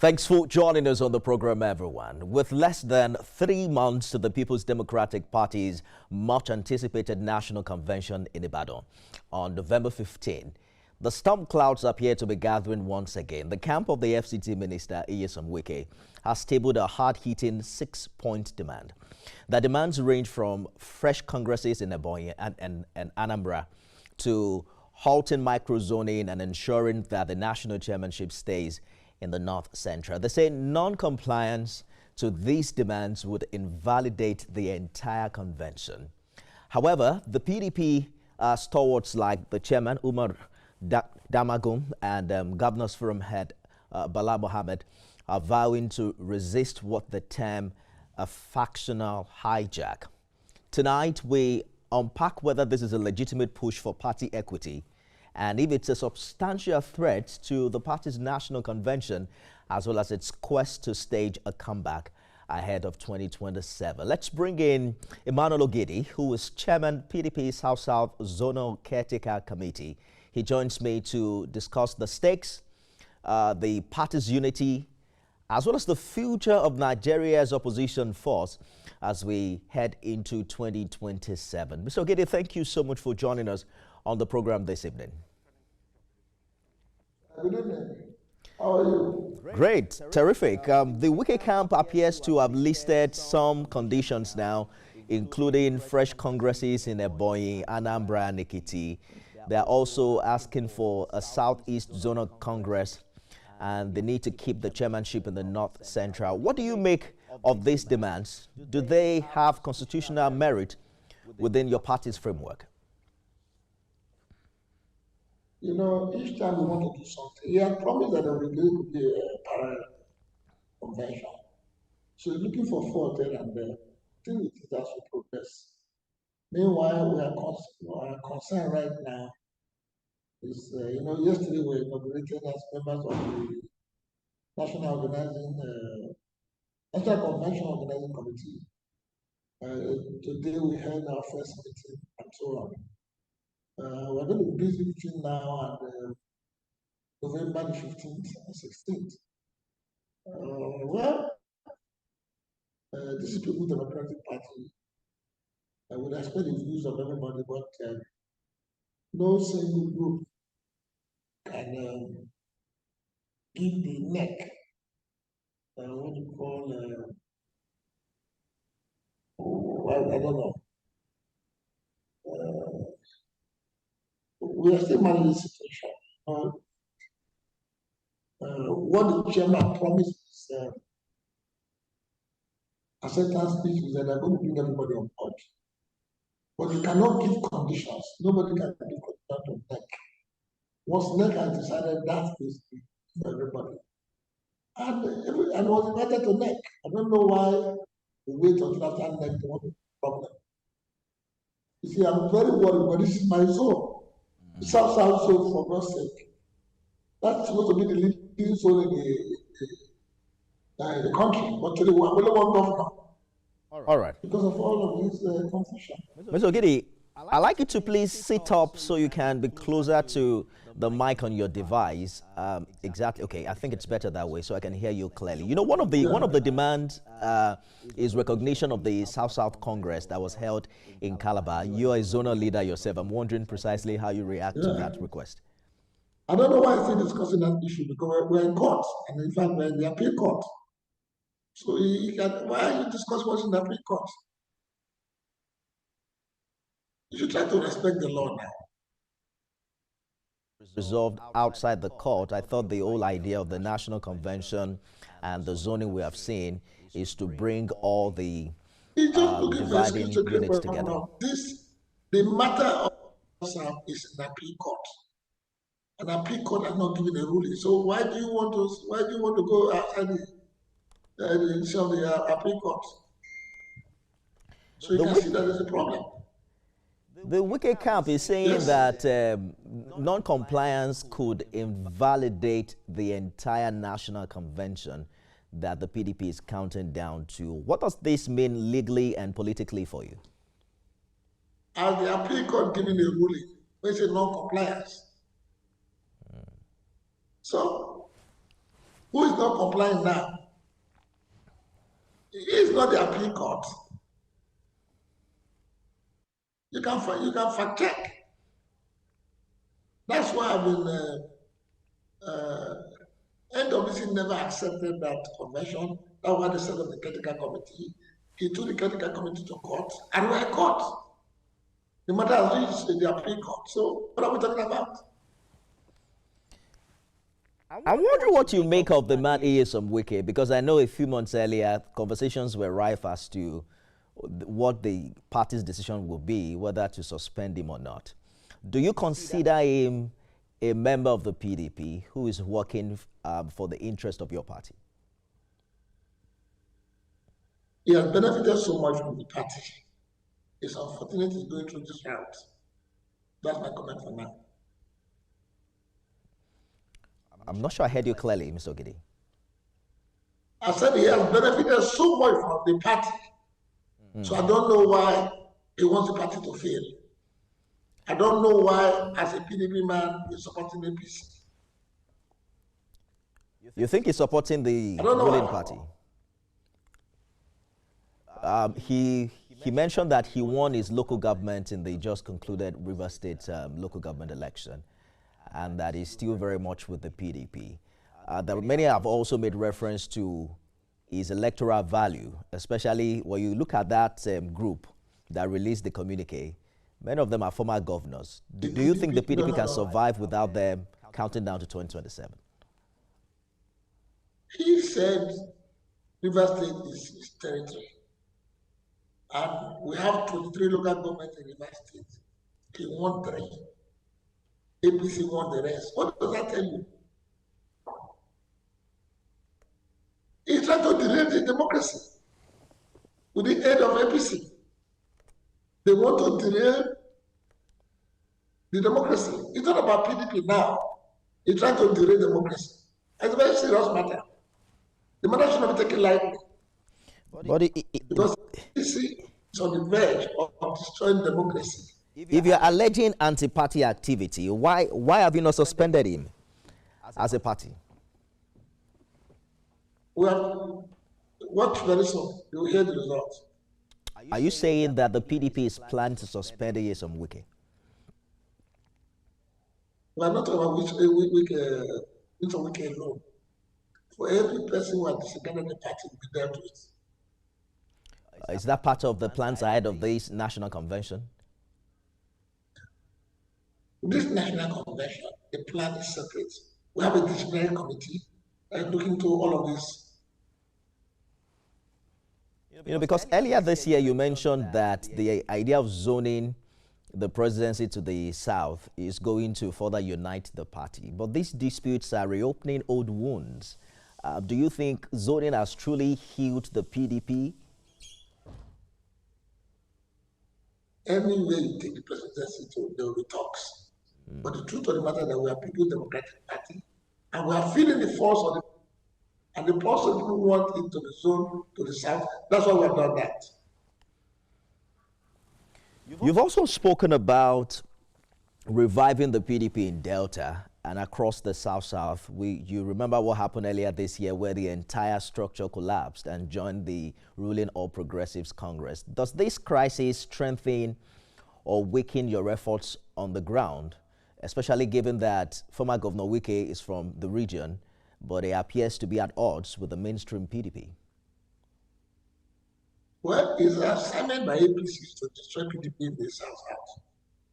Thanks for joining us on the program, everyone. With less than 3 months to the People's Democratic Party's much-anticipated national convention in Ibadan on November 15, the storm clouds appear to be gathering once again. The camp of the FCT Minister, Wike, has tabled a hard-hitting 6-point demand. The demands range from fresh congresses in Ebonyi and Anambra to halting microzoning and ensuring that the national chairmanship stays in the North Central. They say non-compliance to these demands would invalidate the entire convention. However, the PDP stalwarts like the chairman, Umar Damagum, and Governors Forum head, Bala Mohammed, are vowing to resist what they term a factional hijack. Tonight, we unpack whether this is a legitimate push for party equity and if it's a substantial threat to the party's national convention, as well as its quest to stage a comeback ahead of 2027. Let's bring in Emmanuel Ogidi, who is chairman PDP South Zonal Caretaker Committee. He joins me to discuss the stakes, the party's unity, as well as the future of Nigeria's opposition force as we head into 2027. Mr. Ogidi, thank you so much for joining us on the program this evening. Good evening. How are you? Great, terrific. The Wike camp appears to have listed some conditions now, including fresh congresses in Ebonyi, Anambra, and Ekiti. They are also asking for a Southeast Zonal Congress, and they need to keep the chairmanship in the North Central. What do you make of these demands? Do they have constitutional merit within your party's framework? You know, each time we want to do something, he had promised that there will be a parallel convention. So he's looking for fault here and there. I think it is as we progress. Meanwhile, we are concerned right now is, yesterday we were inaugurated as members of the National Convention Organizing Committee. Today we held our first meeting and so on. We're going to be busy between now and November the 15th and 16th. This is People's Democratic Party. I would expect the views of everybody, but no single group can give the neck, what you call, I don't know. We are still managing the situation. What the chairman promised is acceptance speech is that they're going to bring everybody on board. But you cannot give conditions. Nobody can give conditions to NEC. Once NEC has decided that is for everybody. And was invited to NEC. I don't know why we wait until after NEC to want the problem. You see, I'm very worried, but this is my zone. South zone, for God's sake. That's supposed to be the leading zone in the country. But today we only one governor. All right. Because of all of this confusion. Mr. Ogidi, I'd like you to please sit up so you can be closer to the mic on your device. Exactly. Okay, I think it's better that way so I can hear you clearly. You know, one of the demands is recognition of the South Congress that was held in Calabar. You are a zonal leader yourself. I'm wondering precisely how you react to that request. I don't know why I'm still discussing that issue because we're in court, and in fact we're in the appeal court. So why are you discussing what's in the appeal court? You should try to respect the law now. Resolved outside the court. I thought the whole idea of the national convention and the zoning we have seen is to bring all the dividing units together. The matter of is an appeal court. An appeal court has not given a ruling. So why do you want to go outside the appeal court? So you can see that there's a problem. The Wike camp is saying that non-compliance could invalidate the entire national convention that the PDP is counting down to. What does this mean legally and politically for you? As the appeal court giving a ruling, which is non-compliance. So Who is not complying now? It is not the appeal court. You can fact check. That's why I've been NWC never accepted that convention. That's why they set up the critical committee. He took the critical committee to court, and we're in court. The matter has reached the appeal court. So what are we talking about? I wonder what you make of the man Wike, because I know a few months earlier conversations were rife as to what the party's decision will be, whether to suspend him or not. Do you consider him a member of the PDP who is working for the interest of your party? He has benefited so much from the party. It's unfortunate he's going through this route. That's my comment for now. I'm not sure I heard you clearly, Mr. Ogidi. I said he has benefited so much from the party. So I don't know why he wants the party to fail. I don't know why, as a PDP man, he's supporting APC. You think he's supporting the ruling party? He mentioned that he won his local government in the just concluded River State local government election, and that he's still very much with the PDP. Many have also made reference to his electoral value, especially when you look at that group that released the communique. Many of them are former governors. Do you think the PDP can survive without them counting down to 2027? He said River State is his territory. And we have 23 local governments in River State. He won 3. APC won the rest. What does that tell you? He's trying to derail the democracy with the aid of APC. They want to derail the democracy. It's not about PDP now. He's trying to derail democracy. It's a very serious matter. The matter should not be taken lightly. Because PDP is on the verge of destroying democracy. If you're alleging anti-party activity, why have you not suspended him as a party? Well, watch very soon. You will hear the results. Are you saying that the PDP is planning to suspend Wike? We are not talking about which Wike alone. For every person who has disregarded the party, we dealt with. Is that part of the plans ahead of this national convention? This national convention, the plan is separate. We have a disciplinary committee looking to all of this. Because earlier this year you mentioned that the idea of zoning the presidency to the south is going to further unite the party. But these disputes are reopening old wounds. Do you think zoning has truly healed the PDP? Any way you take the presidency to, there will be talks. But the truth of the matter is that we are People's Democratic Party, and we are feeling the force of the and the person who want into the zone to the south. That's why we have done that. You've also spoken about reviving the PDP in Delta and across the South-South. You remember what happened earlier this year where the entire structure collapsed and joined the ruling All Progressives Congress. Does this crisis strengthen or weaken your efforts on the ground, especially given that former Governor Wike is from the region, but he appears to be at odds with the mainstream PDP? Well, it's an assignment by APC to destroy PDP in the South-South.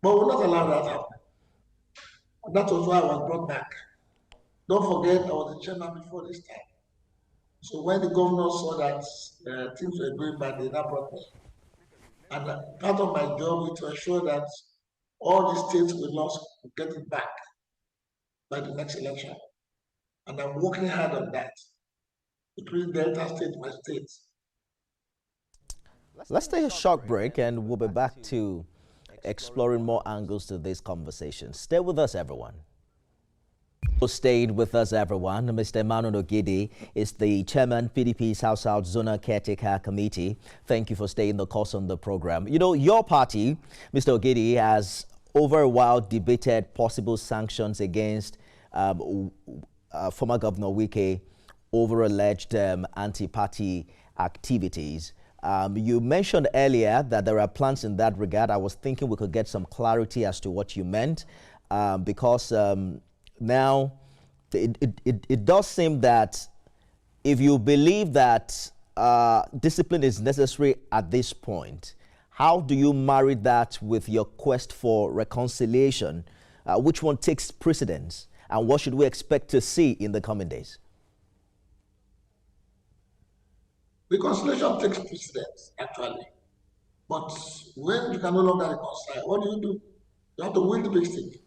But we'll not allow that to happen. And that was why I was brought back. Don't forget, I was the chairman before this time. So when the governor saw that things were going bad, they now brought me. And part of my job is to ensure that all the states we lost will get it back by the next election. And I'm working hard on that, including Delta State, my state. Let's take a short break and we'll be back to exploring more angles to this conversation. Stay with us, everyone. Staying with us, everyone. Mr. Emmanuel Ogidi is the chairman, PDP South-South Zonal Caretaker Committee. Thank you for staying the course on the program. You know, your party, Mr. Ogidi, has over a while debated possible sanctions against former Governor Wike over alleged anti-party activities. You mentioned earlier that there are plans in that regard. I was thinking we could get some clarity as to what you meant, because now it does seem that if you believe that discipline is necessary at this point, how do you marry that with your quest for reconciliation? Which one takes precedence, and what should we expect to see in the coming days? Reconciliation takes precedence, actually. But when you can no longer reconcile, what do? You have to win the big stick.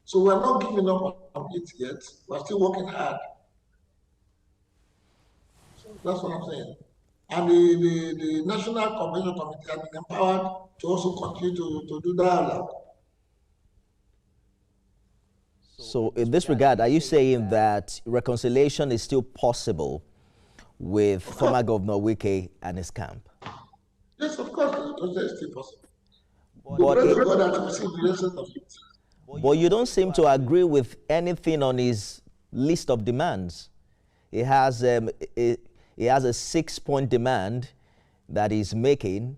So we're not giving up on it yet. We're still working hard. So that's what I'm saying. And the National Convention Committee has been empowered to also continue to do dialogue. So in this regard, are you saying that reconciliation is still possible with former Governor Wike and his camp? Yes, of course, reconciliation is still possible. But you don't seem to agree with anything on his list of demands. He has a 6-point demand that he's making,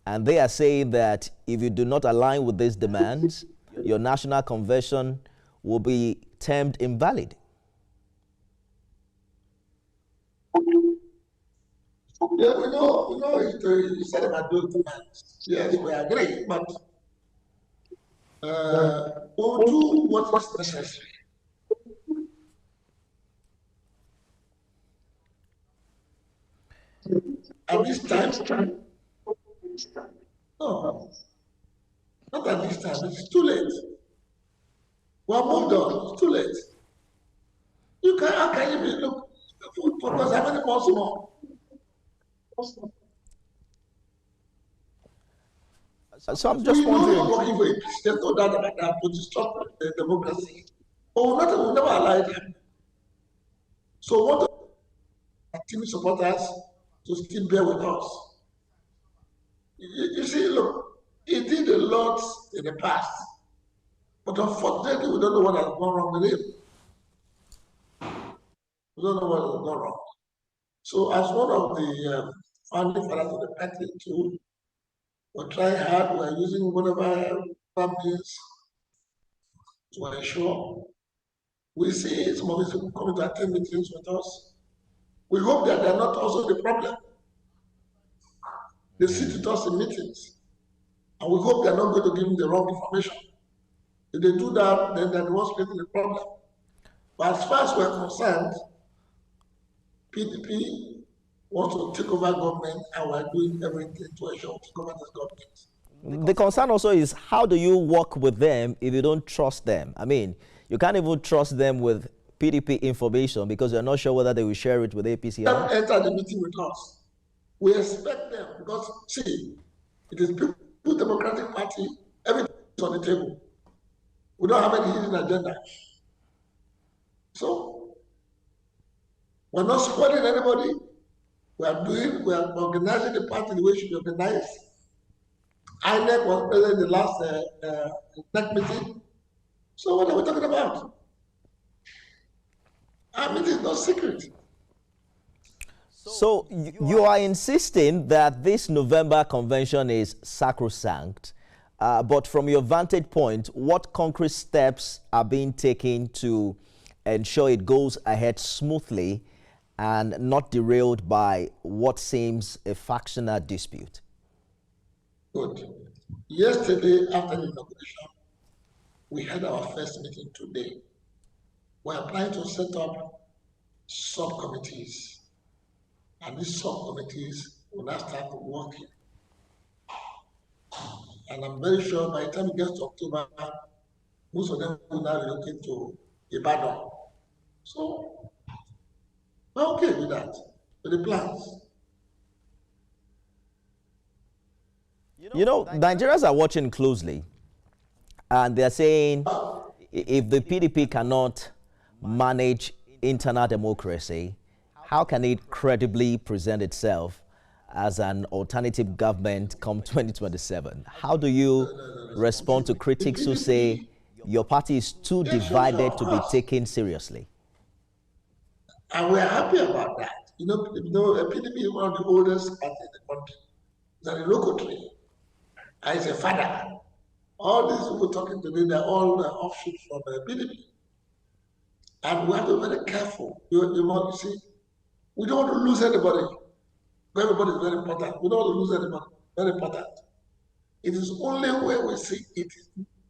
and they are saying that if you do not align with these demands, your national convention will be termed invalid. Yeah, we know you said about those demands. Yes, we agree, but we'll do what is necessary. At this time, no, not at this time. It's too late. We're moved on. It's too late. How can you be look focus how many months more? So I'm just wondering. We're working for a peace. There's no doubt about that, to stop the democracy. But we'll never allow it happen. So we want our team supporters to still bear with us. You see, look, he did a lot in the past, but unfortunately, we don't know what has gone wrong with him. We don't know what has gone wrong. So, as one of the founding fathers of the party, too, we're trying hard. We're using whatever means to ensure we see some of these people coming to attend meetings with us. We hope that they're not also the problem. They sit with us in meetings, and we hope they're not going to give them the wrong information. If they do that, then they're the ones creating the problem. But as far as we're concerned, PDP wants to take over government, and we're doing everything to ensure to take over this government. The concern also is, how do you work with them if you don't trust them? I mean, you can't even trust them with PDP information because you're not sure whether they will share it with APC. They don't enter the meeting with us. We expect them because, see, it is People Democratic Party, everything is on the table. We don't have any hidden agenda. So, we're not spoiling anybody. We are organizing the party the way it should be organized. INEC was present in the last NEC meeting. So what are we talking about? Our meeting is not secret. So you are insisting that this November convention is sacrosanct, but from your vantage point, what concrete steps are being taken to ensure it goes ahead smoothly and not derailed by what seems a factional dispute? Good. Yesterday, after the inauguration, we had our first meeting today. We are trying to set up subcommittees, and these subcommittees will now start working. And I'm very sure by the time it gets to October, most of them will now relocate to Ibadan. So, we're okay with that, with the plans. You know, Nigerians are watching closely, and they're saying if the PDP cannot manage internal democracy, how can it credibly present itself as an alternative government come 2027? How do you respond to critics who say your party is too divided to be taken seriously? And we are happy about that. PDP is one of the oldest parties in the country. It's a local tree. And it's a father. All these people talking today, they're all offshoots from PDP. And we have to be very careful. You see, we don't want to lose anybody. Everybody is very important. We don't want to lose anybody. Very important. It is only when we see it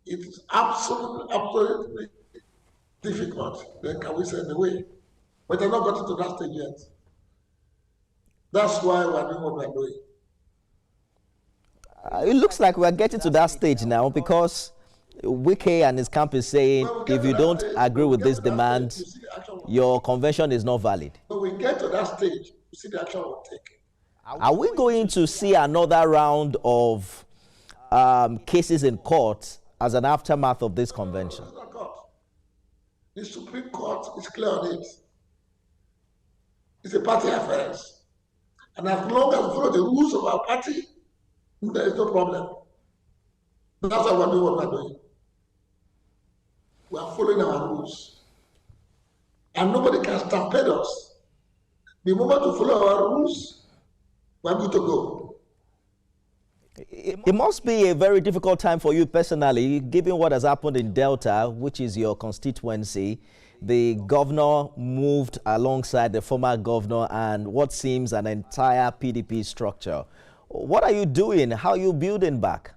is absolutely difficult, then can we send away. But they've not gotten to that stage yet. That's why we're doing what we're doing. It looks like we're getting to that stage now because Wike and his camp is saying if you don't agree with this demand, your convention is not valid. When we get to that stage, you see the action we'll take. Are we going to see another round of cases in court as an aftermath of this convention? The Supreme Court is clear on it. It's a party affairs. And as long as we follow the rules of our party, there is no problem. That's why we're doing what we're doing. We are following our rules. And nobody can stampede us. The moment we follow our rules, we're good to go. It must be a very difficult time for you personally, given what has happened in Delta, which is your constituency. The governor moved alongside the former governor and what seems an entire PDP structure. What are you doing? How are you building back?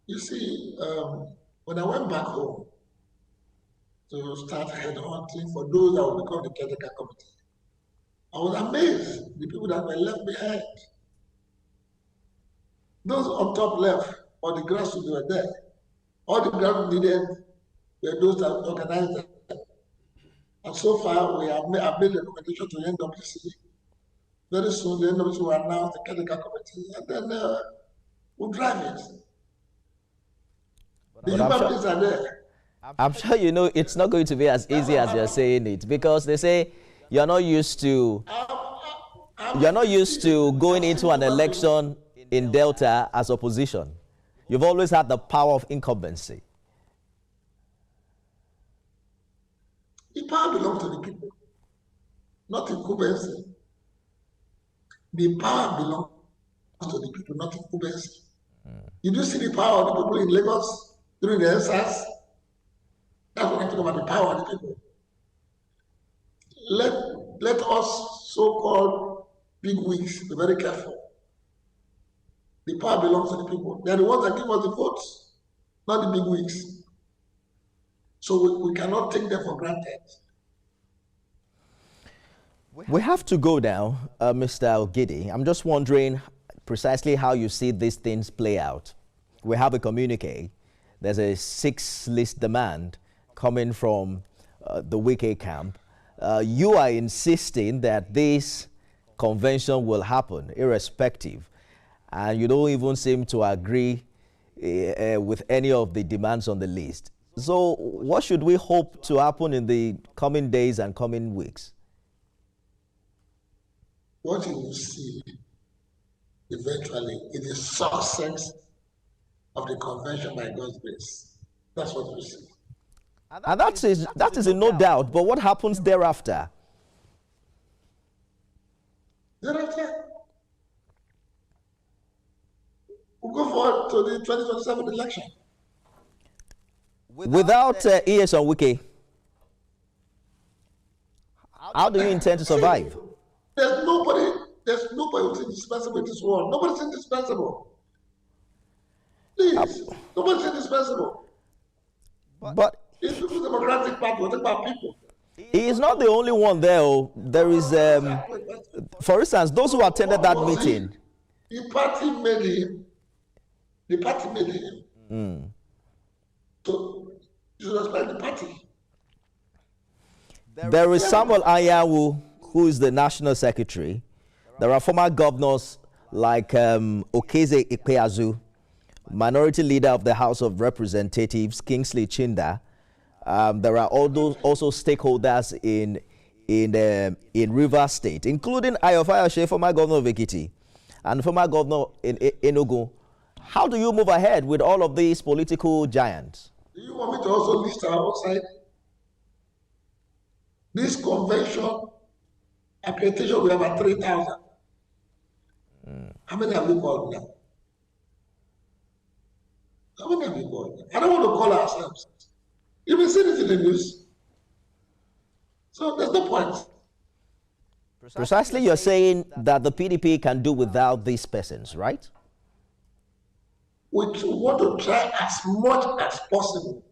You see, when I went back home to start headhunting for those that will become the caretaker committee, I was amazed the people that were left behind. Those on top left, or the grassroots were there. All the grassroots needed were those that organized them. And so far, we have made a recommendation to the NWC. Very soon, the NWC will announce the caretaker committee, and then we'll drive it. The human beings are there. I'm sure you know it's not going to be as easy as you're saying it, because they say you're not used to going into an election in Delta as opposition. You've always had the power of incumbency. The power belongs to the people, not incumbency. The power belongs to the people, not incumbency. Did you see the power of the people in Lagos during the SARS? That's what I'm talking about, the power of the people. Let us so-called big wigs be very careful. The power belongs to the people. They're the ones that give us the votes, not the big wigs. So we cannot take them for granted. We have to go now, Mr. Ogidi. I'm just wondering precisely how you see these things play out. We have a communique. There's a 6-list demand coming from the Wike camp. You are insisting that this convention will happen irrespective, and you don't even seem to agree with any of the demands on the list. So what should we hope to happen in the coming days and coming weeks? What you will see eventually is the success of the convention by God's grace. That's what we see. And that is in no doubt, but what happens thereafter? Thereafter, we'll go forward to the 2027 election. Without ES on Wike, how do you intend to survive? There's nobody who's indispensable in this world. Nobody's indispensable. Please, nobody's indispensable. But it's People's Democratic Party, we're talking about people. he is not the only one there. There is, for instance, those who attended that meeting. The party made him. The party made him. So you should respect the party. There is Samuel Anyanwu, who is the national secretary. There are former governors like Okeze Ikpeazu, minority leader of the House of Representatives, Kingsley Chinda. There are also stakeholders in Rivers State, including Ayo Fayose, former governor of Ekiti, and former governor in Enugu. How do you move ahead with all of these political giants? Do you want me to also list our outside? This convention accreditation, we have at 3,000. How many have we called now? How many have we called now? I don't want to call ourselves. You've been seeing it in the news. So there's no point. Precisely, you're saying that the PDP can do without these persons, right? We want to try as much as possible.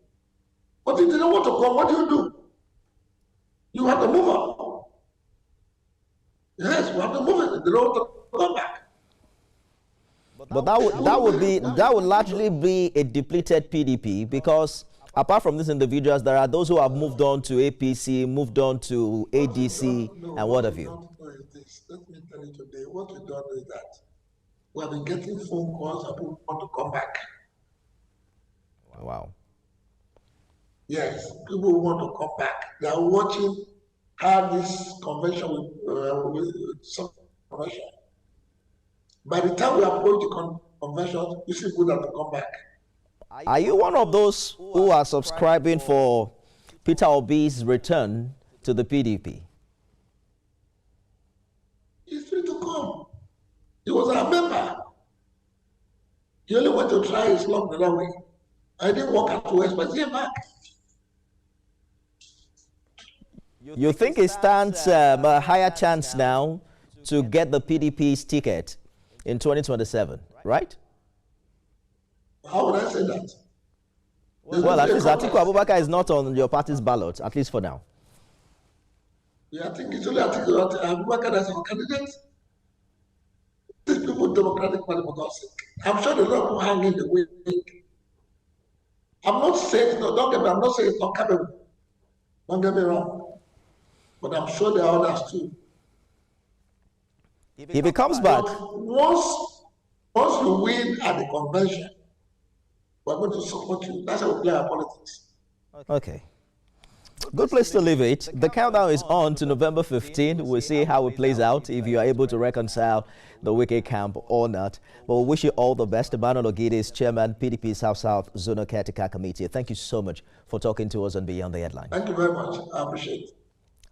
But if they don't want to come, what do? You have to move on. Yes, we have to move it. They don't want to come back. But that would largely be a depleted PDP, because apart from these individuals, there are those who have moved on to APC, moved on to ADC, and what have you. Let me tell you today, what we don't know is that we have been getting phone calls of people who want to come back. Wow. Yes, people who want to come back. They are watching how this convention with some convention. By the time we approach the convention, you see people that will come back. Are you one of those who are subscribing for Peter Obi's return to the PDP? He's free to come. He was our member. He only went to try his luck the other way. I didn't work out to West, but he came back. You think it stands a higher chance now to get the PDP's ticket in 2027, right? How would I say that? Well, at least Atiku Abubakar is not on your party's ballot, at least for now. Yeah, I think it's only Atiku Abubakar that's our candidate. These people, Democratic Party, for God's sake. I'm sure they're not hanging the wing. I'm not saying, no, don't get me, I'm not saying it's not capable. Don't get me wrong. But I'm sure there are others too. If it comes back, once you win at the convention, we're going to support you. That's how we play our politics. Okay. Good place to leave it. The countdown is on to November 15. We'll see how it plays out, if you are able to reconcile the Wike camp or not. But we wish you all the best. Emmanuel Ogidis, Chairman, PDP South Zonal Caretaker Committee. Thank you so much for talking to us on Beyond the Headlines. Thank you very much. I appreciate it.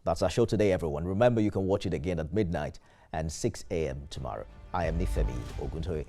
That's our show today, everyone. Remember, you can watch it again at midnight and 6 a.m. tomorrow. I am Nifemi Oguntoye.